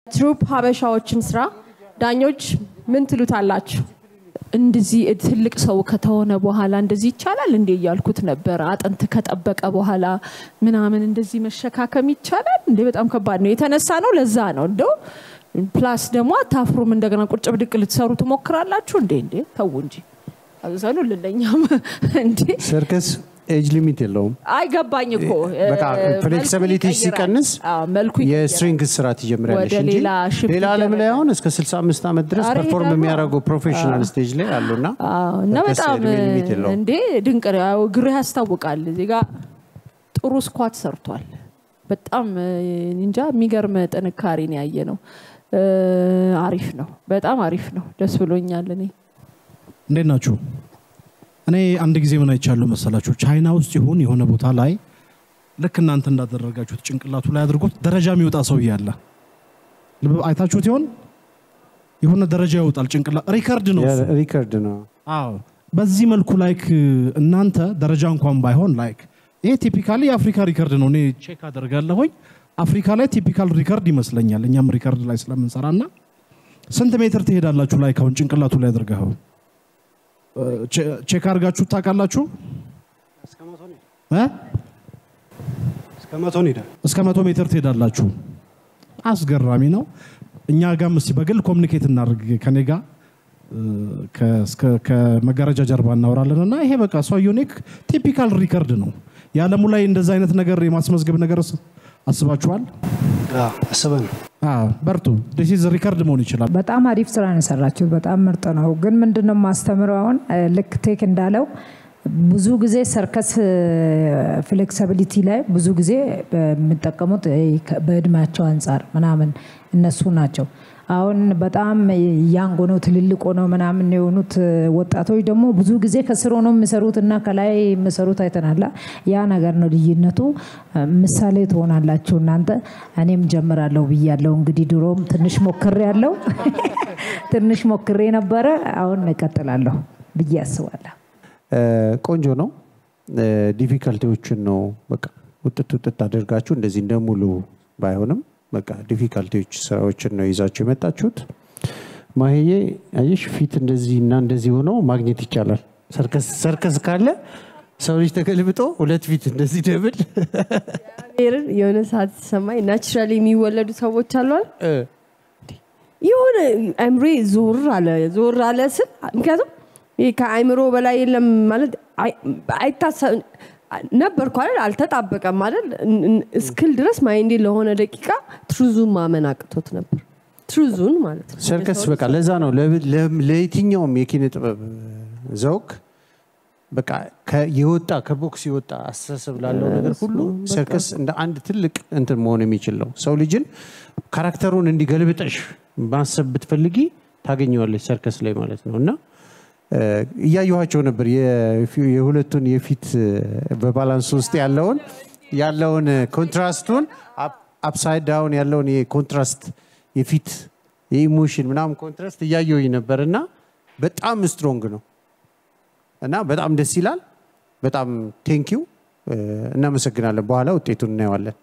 ትሩፕ ሀበሻዎችን ስራ ዳኞች ምን ትሉታላችሁ? እንደዚህ ትልቅ ሰው ከተሆነ በኋላ እንደዚህ ይቻላል እንዴ ያልኩት ነበር። አጥንት ከጠበቀ በኋላ ምናምን እንደዚህ መሸካከም ይቻላል እንዴ? በጣም ከባድ ነው። የተነሳ ነው ለዛ ነው እንደው ፕላስ ደግሞ አታፍሩም እንደገና ቁጭ ብድቅ ልትሰሩ ትሞክራላችሁ እንዴ ተው እንጂ አዘኑ ለለኛም እንዴ ሰርከስ ኤጅ ሊሚት የለውም። አይገባኝ እኮ በቃ ፍሌክሲቢሊቲ ሲቀንስ የስትሪንግ ስራት ይጀምራልሽ እንጂ ሌላ ዓለም ላይ አሁን እስከ 65 ዓመት ድረስ ፐርፎርም የሚያደርጉ ፕሮፌሽናል ስቴጅ ላይ አሉና እና በጣም እንዴ ድንቅ ነው። ግሬ ያስታውቃል። እዚህ ጋር ጥሩ ስኳት ሰርቷል። በጣም እንጃ የሚገርም ጥንካሬ ነው ያየነው። አሪፍ ነው። በጣም አሪፍ ነው። ደስ ብሎኛል። እንዴት ናችሁ? እኔ አንድ ጊዜ ምን አይቻለሁ መሰላችሁ? ቻይና ውስጥ ይሁን የሆነ ቦታ ላይ ልክ እናንተ እንዳደረጋችሁት ጭንቅላቱ ላይ አድርጎት ደረጃ የሚወጣ ሰው ይያለ አይታችሁት ይሆን? የሆነ ደረጃ ይወጣል ጭንቅላት ሪከርድ ነው። አዎ በዚህ መልኩ ላይክ እናንተ ደረጃ እንኳን ባይሆን ላይክ ይሄ ቲፒካሊ የአፍሪካ ሪከርድ ነው። እኔ ቼክ አደርጋለሁኝ አፍሪካ ላይ ቲፒካል ሪከርድ ይመስለኛል። እኛም ሪከርድ ላይ ስለምንሰራና ስንት ሜትር ትሄዳላችሁ ላይክ አሁን ጭንቅላቱ ላይ አድርጋው ቼክ አድርጋችሁ ታውቃላችሁ? እስከ 100 ሜትር ትሄዳላችሁ። አስገራሚ ነው። እኛ ጋርም እስቲ በግል ኮሙኒኬት እናድርግ ከኔ ጋር ከመጋረጃ ጀርባ እናወራለንና ይሄ በቃ ሰው ዩኒክ ቲፒካል ሪከርድ ነው። ያለሙ ላይ እንደዛ አይነት ነገር የማስመዝገብ ነገር አስባችኋል? አስበን በርቱ። this is record መሆን ይችላል። በጣም አሪፍ ስራ ነው ሰራችሁ። በጣም ምርጥ ነው። ግን ምንድነው ማስተምረው አሁን ልክ ቴክ እንዳለው ብዙ ጊዜ ሰርከስ ፍሌክሲቢሊቲ ላይ ብዙ ጊዜ የሚጠቀሙት በእድሜያቸው አንፃር ምናምን እነሱ ናቸው። አሁን በጣም ያንጎ ነው ትልልቆ ነው ምናምን የሆኑት ወጣቶች ደግሞ ብዙ ጊዜ ከስሮ ነው የሚሰሩትና ከላይ የሚሰሩት አይተናላ። ያ ነገር ነው ልዩነቱ። ምሳሌ ትሆናላችሁ እናንተ። እኔም ጀምራለሁ ብያለሁ። እንግዲህ ድሮም ትንሽ ሞክሬ ነበረ። አሁን እቀጥላለሁ ብዬ አስባለሁ። ቆንጆ ነው። ዲፊካልቲዎችን ነው በቃ ውጥት አድርጋችሁ እንደዚህ እንደሙሉ ባይሆንም በቃ ዲፊካልቲዎች ስራዎችን ነው ይዛችሁ የመጣችሁት። ማህዬ አይሽ ፊት እንደዚህና እንደዚህ ሆኖ ማግኘት ይቻላል። ሰርከስ ካለ ሰው ልጅ ተገልብጦ ሁለት ፊት እንደዚህ ደብል የሆነ ሰዓት ሰማይ ናቹራሊ የሚወለዱ ሰዎች አሉ አይደል? የሆነ አምሬ ዞር አለ ስል ምክንያቱም ከአይምሮ በላይ የለም ማለት አይታሰብ ነበርኩ አይደል? አልተጣበቀም አይደል? እስክል ድረስ ማይንዴ ለሆነ ደቂቃ ትሩዙን ማመን አቅቶት ነበር። ትሩዙን ማለት ነው። ሰርከስ በቃ ለዛ ነው ለየትኛውም የኪነ ጥበብ ዘውግ በቃ ከቦክስ የወጣ አስተሳሰብ ላለው ነገር ሁሉ ሰርከስ እንደ አንድ ትልቅ እንትን መሆን የሚችል ነው። ሰው ልጅን ካራክተሩን እንዲገልብጠሽ ማሰብ ብትፈልጊ ታገኘዋለሽ ሰርከስ ላይ ማለት ነውና እያየኋቸው ነበር የሁለቱን የፊት በባላንስ ውስጥ ያለውን ኮንትራስቱን አፕሳይድ ዳውን ያለውን የኮንትራስት የፊት የኢሞሽን ምናምን ኮንትራስት እያየሁኝ ነበርና በጣም ስትሮንግ ነው እና በጣም ደስ ይላል። በጣም ቴንኪው እናመሰግናለን። በኋላ ውጤቱን እናየዋለን።